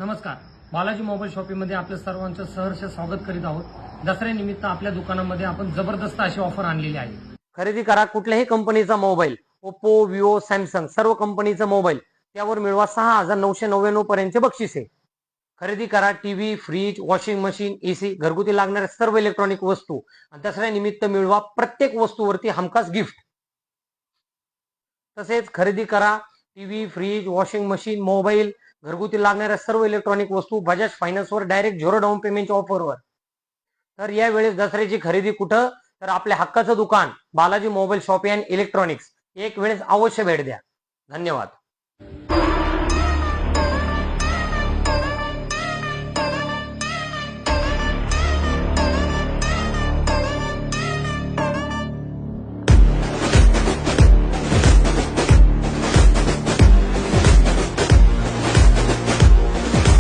नमस्कार. बालाजी मोबाईल शॉपिंगमध्ये आपल्या सर्वांचं सहर्ष स्वागत करीत आहोत. दसऱ्यानिमित्त आपल्या दुकानामध्ये आपण जबरदस्त अशी ऑफर आणलेली आहे. खरेदी करा कुठल्याही कंपनीचा मोबाईल, ओप्पो, विवो, सॅमसंग सर्व कंपनीचा मोबाईल, त्यावर मिळवा 6,999 पर्यंतचे बक्षिसे. खरेदी करा TV, fridge, washing machine, AC, घरगुती लागणाऱ्या सर्व इलेक्ट्रॉनिक वस्तू आणि दसऱ्यानिमित्त मिळवा प्रत्येक वस्तूवरती हमखास गिफ्ट. तसेच खरेदी करा TV, fridge, washing machine, mobile, घरगुती लागणाऱ्या सर्व इलेक्ट्रॉनिक वस्तू बजाज फायनान्सवर डायरेक्ट 0 डाऊन पेमेंटच्या ऑफरवर. तर यावेळेस दसऱ्याची खरेदी कुठं? तर आपल्या हक्काचं दुकान Balaji mobile shopping and electronics. एक वेळेस अवश्य भेट द्या. धन्यवाद.